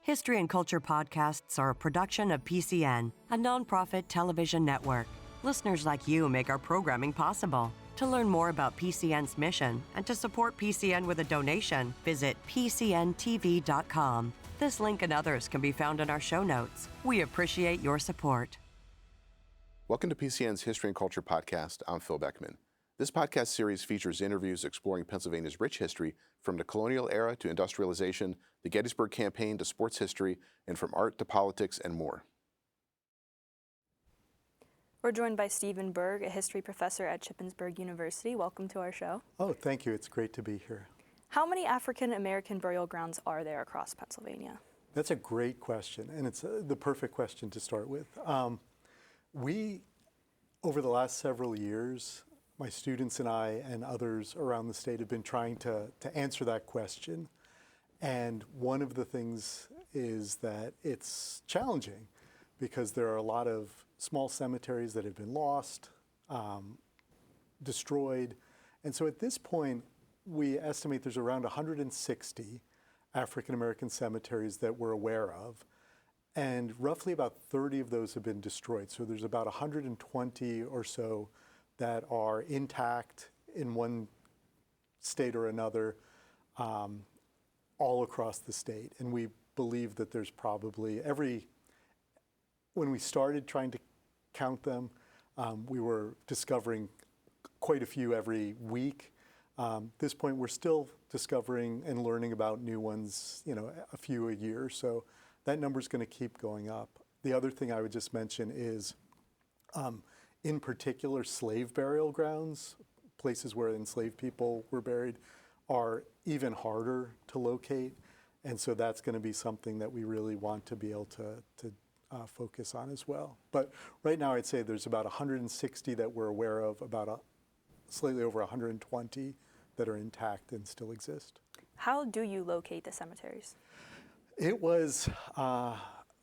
History and Culture podcasts are a production of PCN, a nonprofit television network. Listeners like you make our programming possible. To learn more about PCN's mission and to support PCN with a donation, visit pcntv.com. This link and others can be found in our show notes. We appreciate your support. Welcome to PCN's History and Culture podcast. I'm Phil Beckman. This podcast series features interviews exploring Pennsylvania's rich history from the colonial era to industrialization, the Gettysburg Campaign to sports history, and from art to politics and more. We're joined by Stephen Burg, a history professor at Shippensburg University. Welcome to our show. Oh, thank you. It's great to be here. How many African American burial grounds are there across Pennsylvania? That's a great question, and it's the perfect question to start with. We, over the last several years, my students and I and others around the state have been trying to answer that question. And one of the things is that it's challenging because there are a lot of small cemeteries that have been lost, destroyed. And so at this point, we estimate there's around 160 African American cemeteries that we're aware of. And roughly about 30 of those have been destroyed. So there's about 120 or so that are intact in one state or another, all across the state. And we believe that there's probably when we started trying to count them, we were discovering quite a few every week. At this point, we're still discovering and learning about new ones, a few a year. So that number's going to keep going up. The other thing I would just mention is, in particular, slave burial grounds, places where enslaved people were buried, are even harder to locate. And so that's going to be something that we really want to be able to focus on as well. But right now, I'd say there's about 160 that we're aware of, about slightly over 120 that are intact and still exist. How do you locate the cemeteries? It was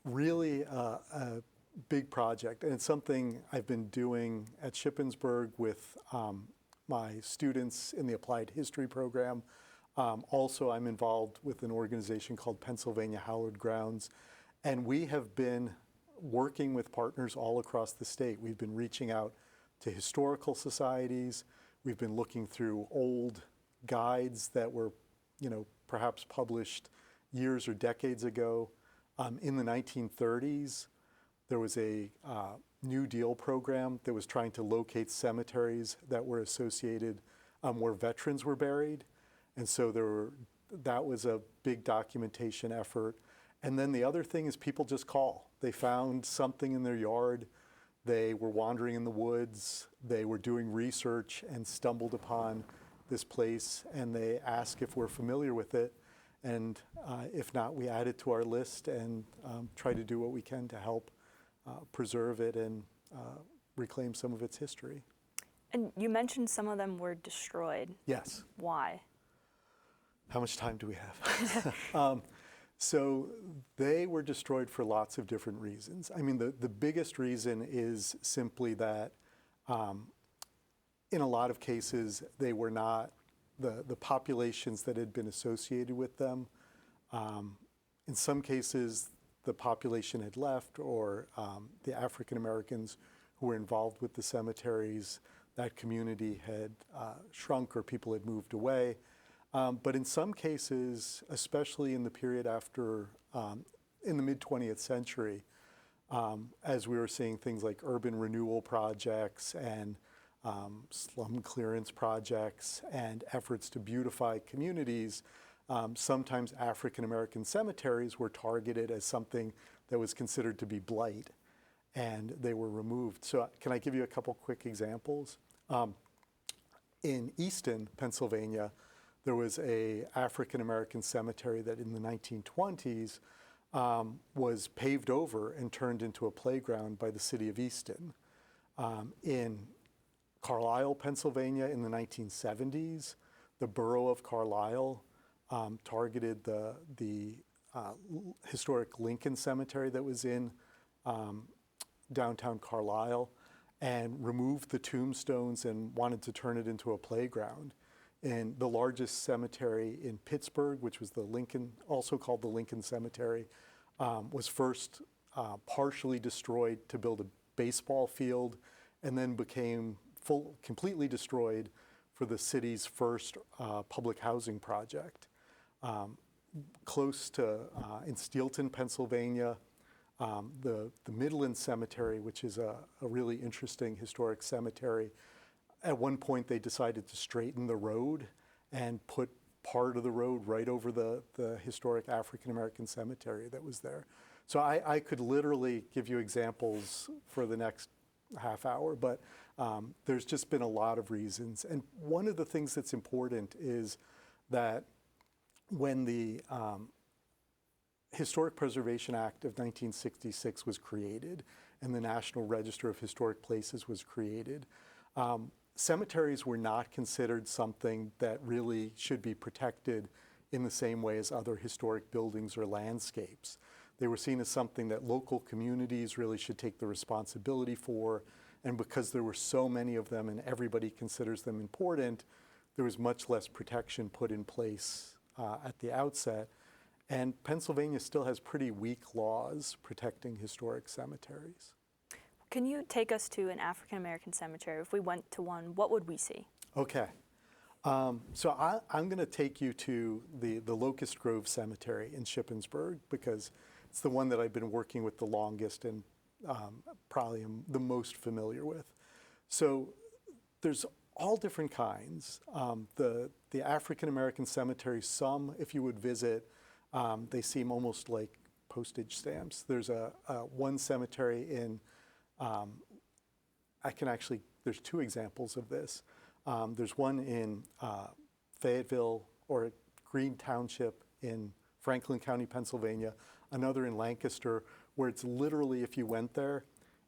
really a big project, and it's something I've been doing at Shippensburg with my students in the Applied History program. Also, I'm involved with an organization called Pennsylvania Hallowed Grounds, and we have been working with partners all across the state. We've been reaching out to historical societies. We've been looking through old guides that were, perhaps published years or decades ago. In the 1930s, there was a New Deal program that was trying to locate cemeteries that were associated where veterans were buried. And so that was a big documentation effort. And then the other thing is people just call. They found something in their yard. They were wandering in the woods. They were doing research and stumbled upon this place. And they ask if we're familiar with it. And if not, we add it to our list and try to do what we can to help preserve it and reclaim some of its history. And you mentioned some of them were destroyed. Yes. Why? How much time do we have? So they were destroyed for lots of different reasons. I mean, the biggest reason is simply that in a lot of cases, they were not the populations that had been associated with them. In some cases, the population had left, or the African Americans who were involved with the cemeteries, that community had shrunk or people had moved away. But in some cases, especially in the period after, in the mid-20th century, as we were seeing things like urban renewal projects and slum clearance projects and efforts to beautify communities, sometimes African American cemeteries were targeted as something that was considered to be blight, and they were removed. So can I give you a couple quick examples? In Easton, Pennsylvania, there was a African American cemetery that in the 1920s was paved over and turned into a playground by the city of Easton. In Carlisle, Pennsylvania, in the 1970s, the borough of Carlisle targeted the historic Lincoln Cemetery that was in downtown Carlisle and removed the tombstones and wanted to turn it into a playground. And the largest cemetery in Pittsburgh, which was the Lincoln, also called the Lincoln Cemetery, was first partially destroyed to build a baseball field, and then became completely destroyed for the city's first public housing project. Close to, in Steelton, Pennsylvania, the Midland Cemetery, which is a really interesting historic cemetery. At one point, they decided to straighten the road and put part of the road right over the historic African American cemetery that was there. So I could literally give you examples for the next half hour, but there's just been a lot of reasons. And one of the things that's important is that when the Historic Preservation Act of 1966 was created and the National Register of Historic Places was created, cemeteries were not considered something that really should be protected in the same way as other historic buildings or landscapes. They were seen as something that local communities really should take the responsibility for, and because there were so many of them and everybody considers them important, there was much less protection put in place at the outset. And Pennsylvania still has pretty weak laws protecting historic cemeteries. Can you take us to an African American cemetery? If we went to one, what would we see? Okay. So I'm going to take you to the Locust Grove Cemetery in Shippensburg because it's the one that I've been working with the longest and probably am the most familiar with. So there's all different kinds. The African American cemeteries, some, if you would visit, they seem almost like postage stamps. There's one cemetery in, there's two examples of this. There's one in Fayetteville or Green Township in Franklin County, Pennsylvania, another in Lancaster, where it's literally, if you went there,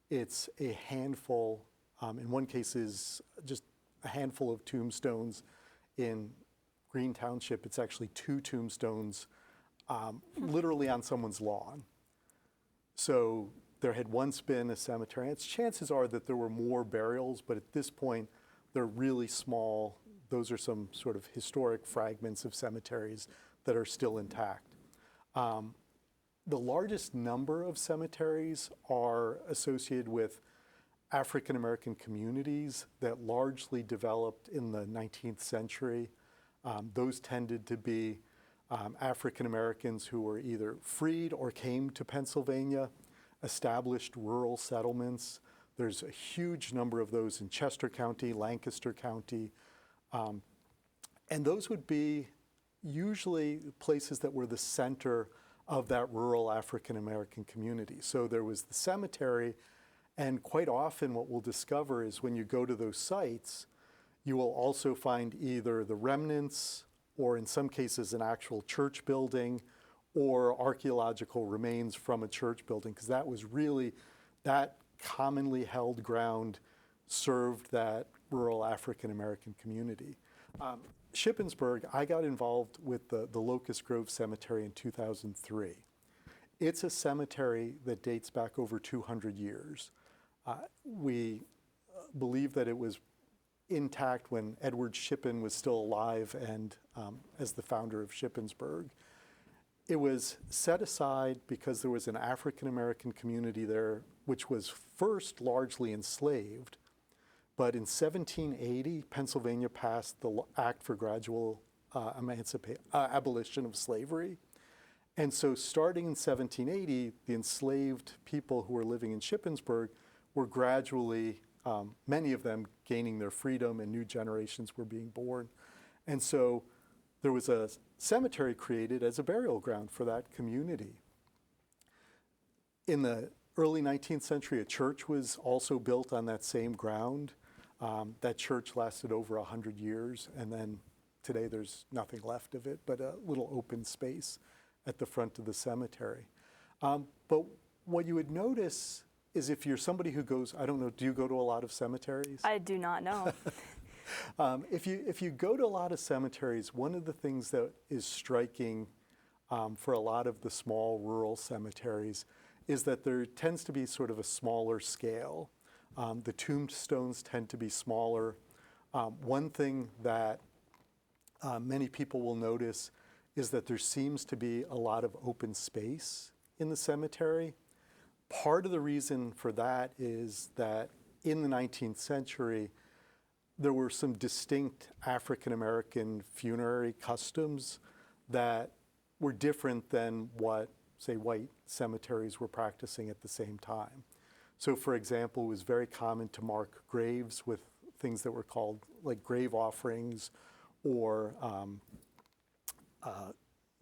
it's a handful, in one case is just a handful of tombstones. In Green Township, it's actually 2 tombstones literally on someone's lawn. So there had once been a cemetery. And chances are that there were more burials, but at this point, they're really small. Those are some sort of historic fragments of cemeteries that are still intact. The largest number of cemeteries are associated with African American communities that largely developed in the 19th century. Those tended to be African Americans who were either freed or came to Pennsylvania, established rural settlements. There's a huge number of those in Chester County, Lancaster County. And those would be usually places that were the center of that rural African American community. So there was the cemetery, and quite often what we'll discover is when you go to those sites, you will also find either the remnants or in some cases an actual church building or archaeological remains from a church building, because that was really, that commonly held ground served that rural African American community. Shippensburg, I got involved with the Locust Grove Cemetery in 2003. It's a cemetery that dates back over 200 years. We believe that it was intact when Edward Shippen was still alive and as the founder of Shippensburg. It was set aside because there was an African American community there which was first largely enslaved, but in 1780, Pennsylvania passed the Act for Gradual Abolition of Slavery. And so starting in 1780, the enslaved people who were living in Shippensburg were gradually, many of them gaining their freedom, and new generations were being born. And so there was a cemetery created as a burial ground for that community. In the early 19th century, a church was also built on that same ground. That church lasted over 100 years, and then today there's nothing left of it but a little open space at the front of the cemetery. But what you would notice is if you're somebody who goes, I don't know, do you go to a lot of cemeteries? I do not know. If you go to a lot of cemeteries, one of the things that is striking for a lot of the small rural cemeteries is that there tends to be sort of a smaller scale. The tombstones tend to be smaller. One thing that many people will notice is that there seems to be a lot of open space in the cemetery. Part of the reason for that is that in the 19th century, there were some distinct African American funerary customs that were different than what, say, white cemeteries were practicing at the same time. So, for example, it was very common to mark graves with things that were called like grave offerings or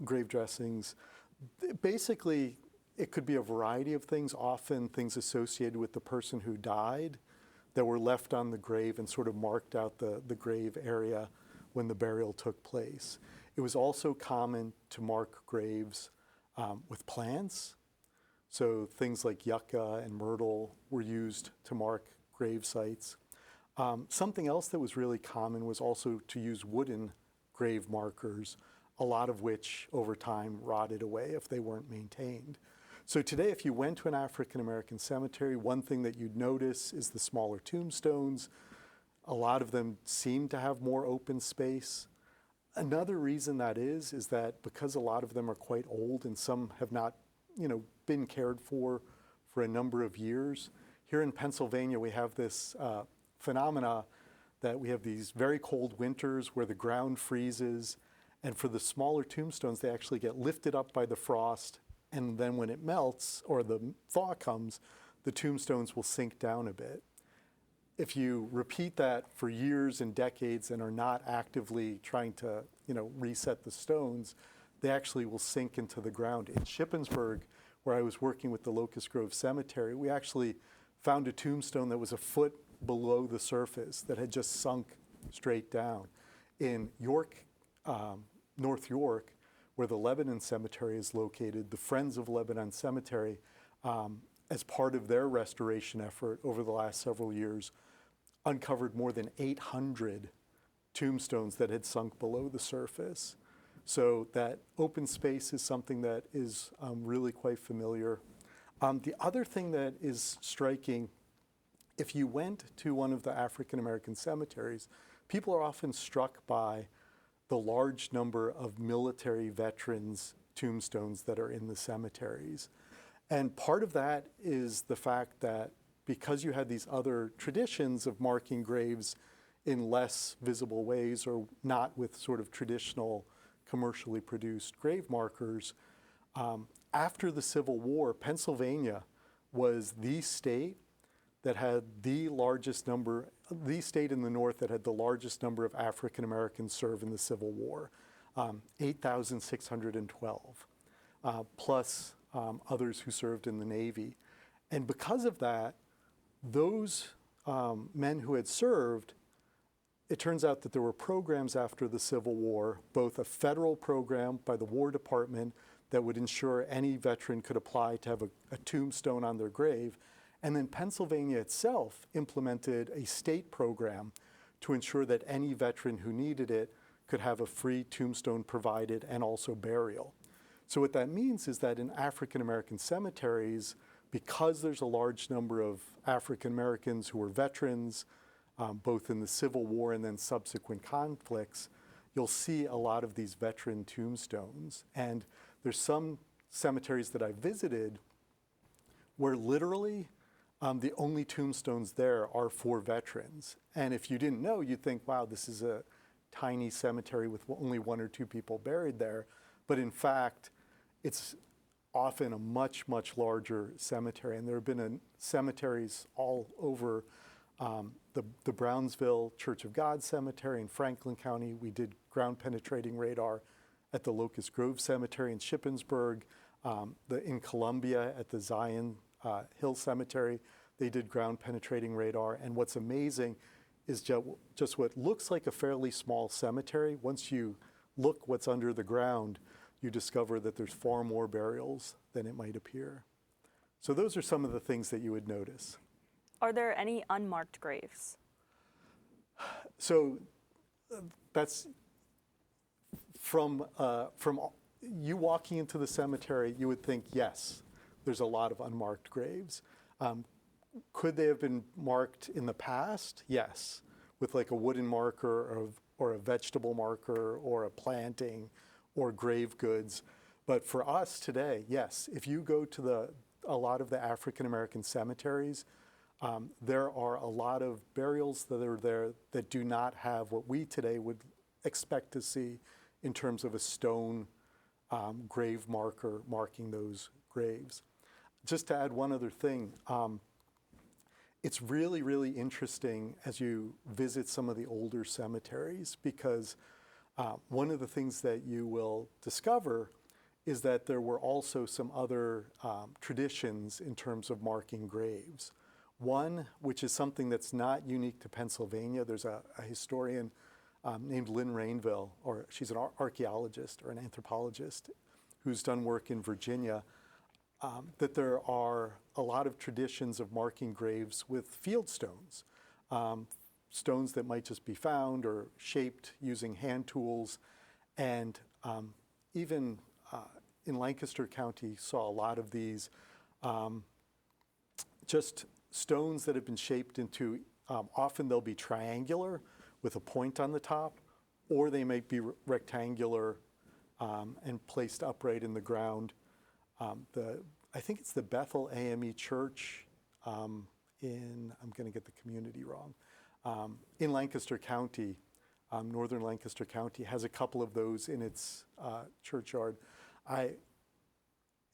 grave dressings. Basically, it could be a variety of things, often things associated with the person who died that were left on the grave and sort of marked out the grave area when the burial took place. It was also common to mark graves with plants. So things like yucca and myrtle were used to mark grave sites. Something else that was really common was also to use wooden grave markers, a lot of which over time rotted away if they weren't maintained. So today, if you went to an African American cemetery, one thing that you'd notice is the smaller tombstones. A lot of them seem to have more open space. Another reason that is that because a lot of them are quite old and some have not, been cared for a number of years. Here in Pennsylvania, we have this phenomena that we have these very cold winters where the ground freezes, and for the smaller tombstones, they actually get lifted up by the frost, and then when it melts or the thaw comes, the tombstones will sink down a bit. If you repeat that for years and decades and are not actively trying to, reset the stones, they actually will sink into the ground. In Shippensburg, where I was working with the Locust Grove Cemetery, we actually found a tombstone that was a foot below the surface that had just sunk straight down. In York, North York, where the Lebanon Cemetery is located, the Friends of Lebanon Cemetery, as part of their restoration effort over the last several years, uncovered more than 800 tombstones that had sunk below the surface. So that open space is something that is really quite familiar. The other thing that is striking, if you went to one of the African American cemeteries, people are often struck by the large number of military veterans' tombstones that are in the cemeteries. And part of that is the fact that because you had these other traditions of marking graves in less visible ways or not with sort of traditional commercially produced grave markers, after the Civil War, Pennsylvania was the state that had the state in the North that had the largest number of African Americans serve in the Civil War, 8,612, plus others who served in the Navy. And because of that, those men who had served, it turns out that there were programs after the Civil War, both a federal program by the War Department that would ensure any veteran could apply to have a tombstone on their grave, and then Pennsylvania itself implemented a state program to ensure that any veteran who needed it could have a free tombstone provided and also burial. So what that means is that in African American cemeteries, because there's a large number of African Americans who were veterans, both in the Civil War and then subsequent conflicts, you'll see a lot of these veteran tombstones. And there's some cemeteries that I visited where literally the only tombstones there are for veterans. And if you didn't know, you'd think, wow, this is a tiny cemetery with only one or two people buried there. But in fact, it's often a much, much larger cemetery. And there have been cemeteries all over the Brownsville Church of God Cemetery in Franklin County. We did ground penetrating radar at the Locust Grove Cemetery in Shippensburg. In Columbia at the Zion Hill Cemetery, they did ground penetrating radar. And what's amazing is just what looks like a fairly small cemetery. Once you look what's under the ground, you discover that there's far more burials than it might appear. So those are some of the things that you would notice. Are there any unmarked graves? So that's from you walking into the cemetery, you would think, yes, there's a lot of unmarked graves. Could they have been marked in the past? Yes, with like a wooden marker or a vegetable marker or a planting or grave goods. But for us today, yes, if you go to a lot of the African American cemeteries, there are a lot of burials that are there that do not have what we today would expect to see in terms of a stone grave marker marking those graves. Just to add one other thing, it's really, really interesting as you visit some of the older cemeteries, because one of the things that you will discover is that there were also some other traditions in terms of marking graves. One, which is something that's not unique to Pennsylvania, there's a historian named Lynn Rainville, or she's an archaeologist or an anthropologist who's done work in Virginia, that there are a lot of traditions of marking graves with field stones, stones that might just be found or shaped using hand tools. And even in Lancaster County saw a lot of these just stones that have been shaped into, often they'll be triangular with a point on the top, or they might be rectangular and placed upright in the ground. I think it's the Bethel AME Church I'm going to get the community wrong, in Lancaster County, northern Lancaster County, has a couple of those in its churchyard.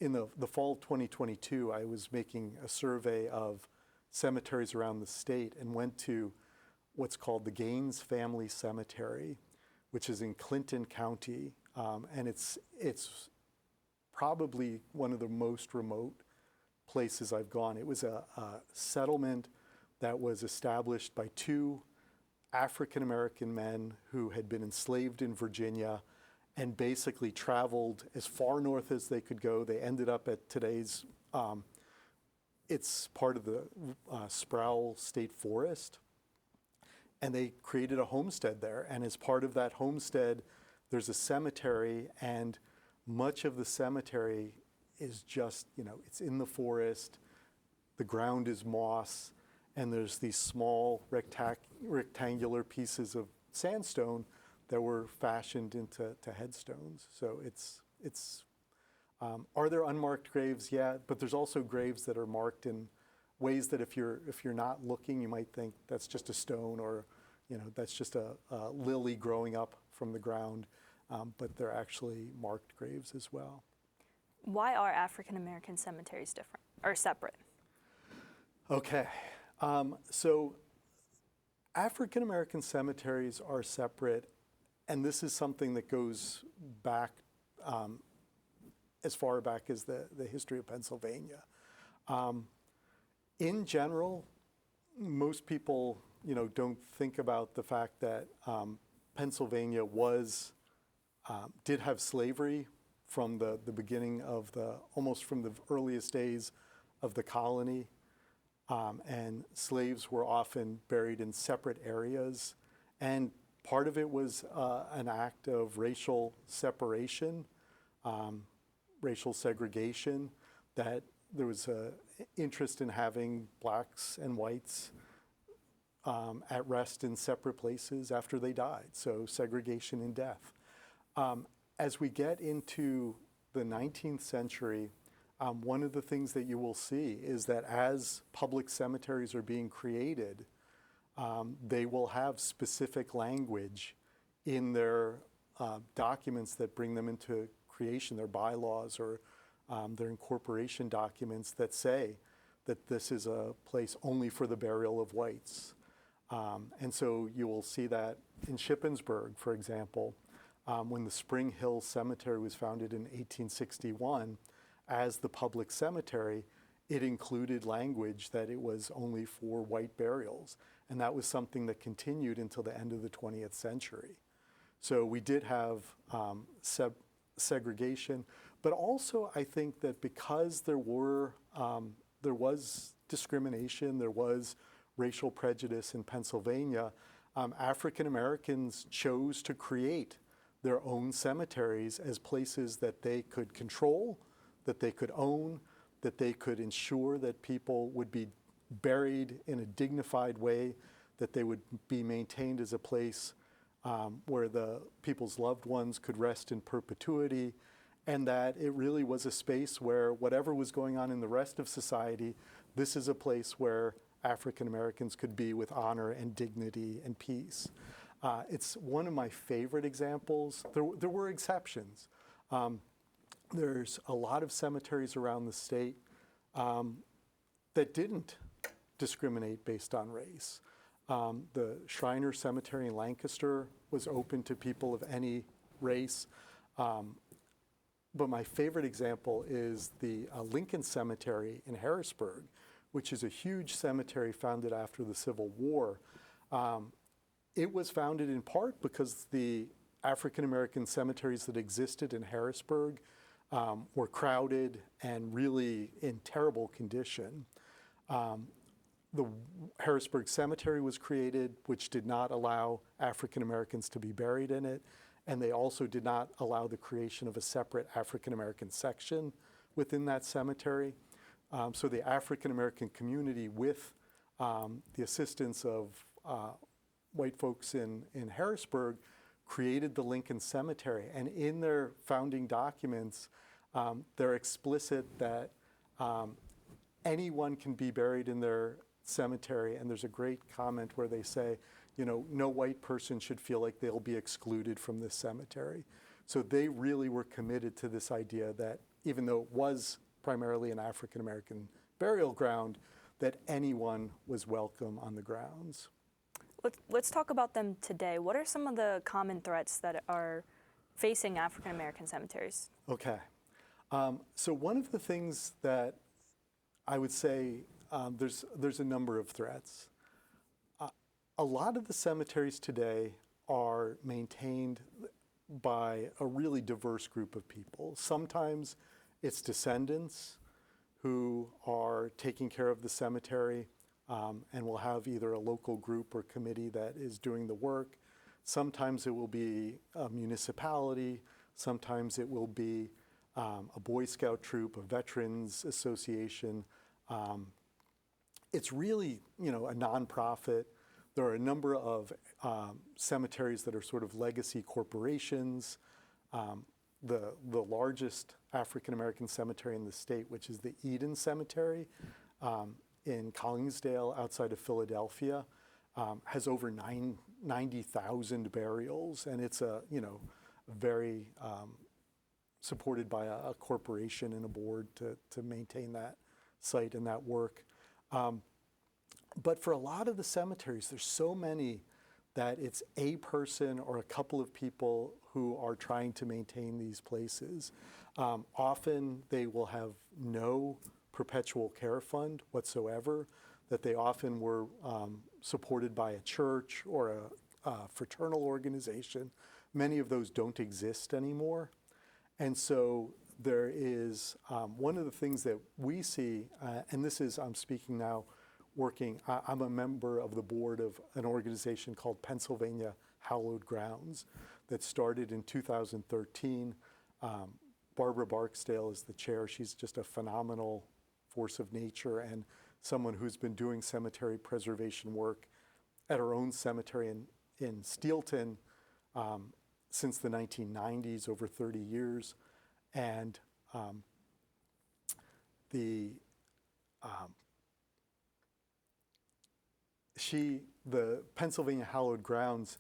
In the fall of 2022, I was making a survey of cemeteries around the state and went to what's called the Gaines Family Cemetery, which is in Clinton County, and it's probably one of the most remote places I've gone. It was a settlement that was established by two African American men who had been enslaved in Virginia and basically traveled as far north as they could go. They ended up at today's, it's part of the Sproul State Forest, and they created a homestead there. And as part of that homestead, there's a cemetery, and much of the cemetery is just, it's in the forest, the ground is moss, and there's these small rectangular pieces of sandstone that were fashioned into headstones. So are there unmarked graves? Yeah, but there's also graves that are marked in ways that if you're not looking, you might think that's just a stone, or that's just a lily growing up from the ground, but they're actually marked graves as well. Why are African American cemeteries different or separate? Okay, so African American cemeteries are separate, and this is something that goes back as far back as the history of Pennsylvania. In general, most people don't think about the fact that Pennsylvania did have slavery from the beginning of almost from the earliest days of the colony. And slaves were often buried in separate areas. And part of it was an act of racial separation, racial segregation, that there was an interest in having blacks and whites at rest in separate places after they died. So segregation and death. As we get into the 19th century, one of the things that you will see is that as public cemeteries are being created, they will have specific language in their documents that bring them into creation, their bylaws or their incorporation documents that say that this is a place only for the burial of whites. And so you will see that in Shippensburg, for example, when the Spring Hill Cemetery was founded in 1861, as the public cemetery, it included language that it was only for white burials. And that was something that continued until the end of the 20th century. So we did have segregation, but also I think that because there was discrimination, there was racial prejudice in Pennsylvania, African Americans chose to create their own cemeteries as places that they could control, that they could own, that they could ensure that people would be buried in a dignified way, that they would be maintained as a place where the people's loved ones could rest in perpetuity, and that it really was a space where whatever was going on in the rest of society, this is a place where African Americans could be with honor and dignity and peace. It's one of my favorite examples. There were exceptions. There's a lot of cemeteries around the state that didn't discriminate based on race. The Shriner Cemetery in Lancaster was open to people of any race. But my favorite example is the Lincoln Cemetery in Harrisburg, which is a huge cemetery founded after the Civil War. It was founded in part because the African American cemeteries that existed in Harrisburg were crowded and really in terrible condition. The Harrisburg Cemetery was created, which did not allow African Americans to be buried in it, and they also did not allow the creation of a separate African American section within that cemetery. So the African American community, with the assistance of white folks in Harrisburg, created the Lincoln Cemetery. And in their founding documents, they're explicit that anyone can be buried in their cemetery. And there's a great comment where they say, you know, no white person should feel like they'll be excluded from this cemetery. So they really were committed to this idea that even though it was primarily an African American burial ground, that anyone was welcome on the grounds. Let's talk about them today. What are some of the common threats that are facing African American cemeteries? Okay. So one of the things that I would say, there's a number of threats. A lot of the cemeteries today are maintained by a really diverse group of people. Sometimes it's descendants who are taking care of the cemetery, and will have either a local group or committee that is doing the work. Sometimes it will be a municipality. Sometimes it will be a Boy Scout troop, a veterans association. It's really, you know, a nonprofit. There are a number of cemeteries that are sort of legacy corporations. The largest African American cemetery in the state, which is the Eden Cemetery in Collingsdale outside of Philadelphia, has over 90,000 burials, and it's a, you know, very supported by a corporation and a board to maintain that site and that work. But for a lot of the cemeteries, there's so many that it's a person or a couple of people who are trying to maintain these places. Often they will have no perpetual care fund whatsoever, that they often were supported by a church or a fraternal organization. Many of those don't exist anymore. And so there is one of the things that we see, and this is, I'm speaking now, I'm a member of the board of an organization called Pennsylvania Hallowed Grounds that started in 2013. Barbara Barksdale is the chair. She's just a phenomenal force of nature and someone who's been doing cemetery preservation work at her own cemetery in Steelton since the 1990s, over 30 years. And the Pennsylvania Hallowed Grounds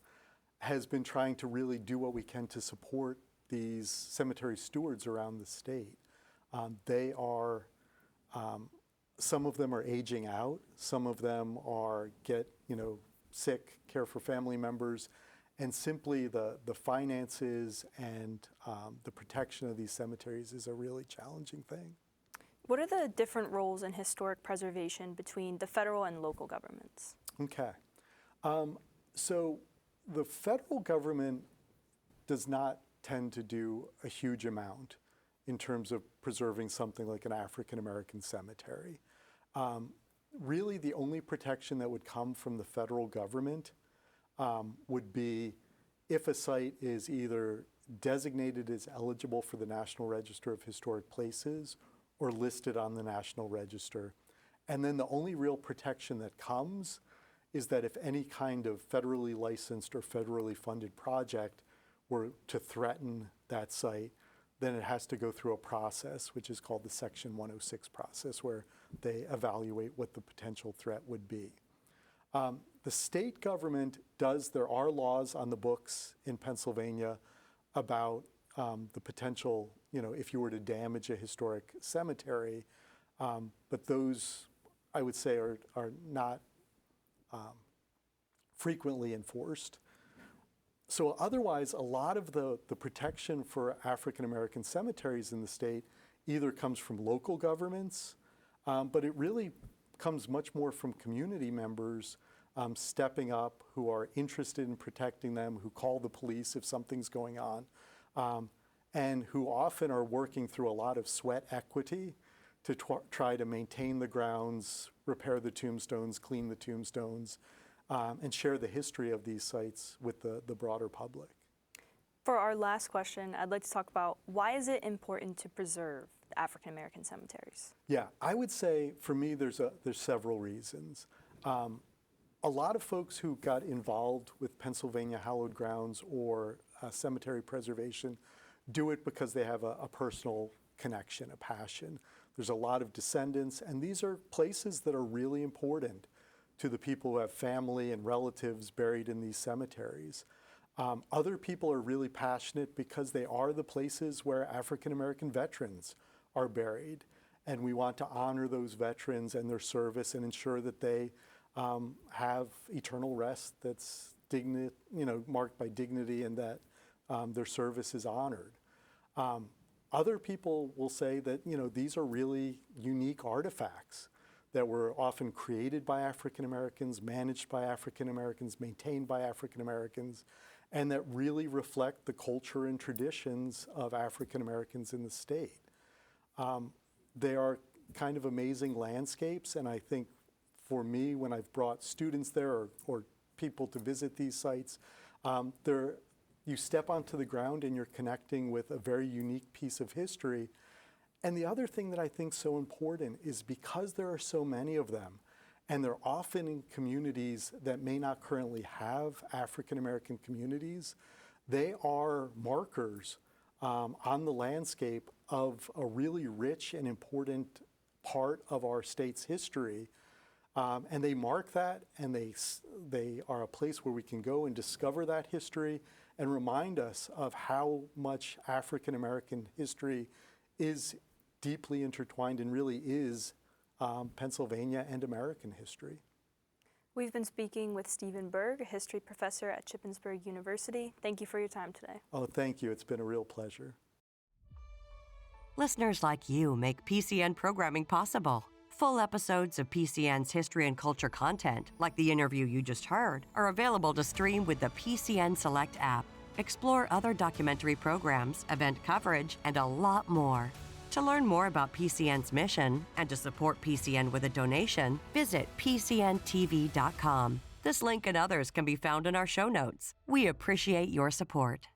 has been trying to really do what we can to support these cemetery stewards around the state. They are, some of them are aging out, some of them are sick, care for family members, and simply the finances and the protection of these cemeteries is a really challenging thing. What are the different roles in historic preservation between the federal and local governments? Okay. So the federal government does not tend to do a huge amount in terms of preserving something like an African American cemetery. Really, the only protection that would come from the federal government would be if a site is either designated as eligible for the National Register of Historic Places or listed on the National Register. And then the only real protection that comes is that if any kind of federally licensed or federally funded project were to threaten that site, then it has to go through a process, which is called the Section 106 process, where they evaluate what the potential threat would be. The state government there are laws on the books in Pennsylvania about the potential, if you were to damage a historic cemetery, but those, I would say, are not frequently enforced. So otherwise, a lot of the protection for African American cemeteries in the state either comes from local governments, but it really comes much more from community members stepping up, who are interested in protecting them, who call the police if something's going on, and who often are working through a lot of sweat equity to try to maintain the grounds, repair the tombstones, clean the tombstones, and share the history of these sites with the broader public. For our last question, I'd like to talk about why is it important to preserve the African American cemeteries? Yeah, I would say for me there's several reasons. A lot of folks who got involved with Pennsylvania hallowed grounds or cemetery preservation do it because they have a personal connection, a passion. There's a lot of descendants, and these are places that are really important to the people who have family and relatives buried in these cemeteries. Other people are really passionate because they are the places where African American veterans are buried, and we want to honor those veterans and their service and ensure that they have eternal rest that's marked by dignity, and that their service is honored. Other people will say that these are really unique artifacts that were often created by African Americans, managed by African Americans, maintained by African Americans, and that really reflect the culture and traditions of African Americans in the state. They are kind of amazing landscapes, and I think for me, when I've brought students there or people to visit these sites, you step onto the ground and you're connecting with a very unique piece of history. And the other thing that I think is so important is because there are so many of them, and they're often in communities that may not currently have African American communities, they are markers on the landscape of a really rich and important part of our state's history. And they mark that, and they are a place where we can go and discover that history and remind us of how much African American history is deeply intertwined and really is Pennsylvania and American history. We've been speaking with Stephen Burg, a history professor at Shippensburg University. Thank you for your time today. Oh, thank you. It's been a real pleasure. Listeners like you make PCN programming possible. Full episodes of PCN's history and culture content, like the interview you just heard, are available to stream with the PCN Select app. Explore other documentary programs, event coverage, and a lot more. To learn more about PCN's mission and to support PCN with a donation, visit PCNTV.com. This link and others can be found in our show notes. We appreciate your support.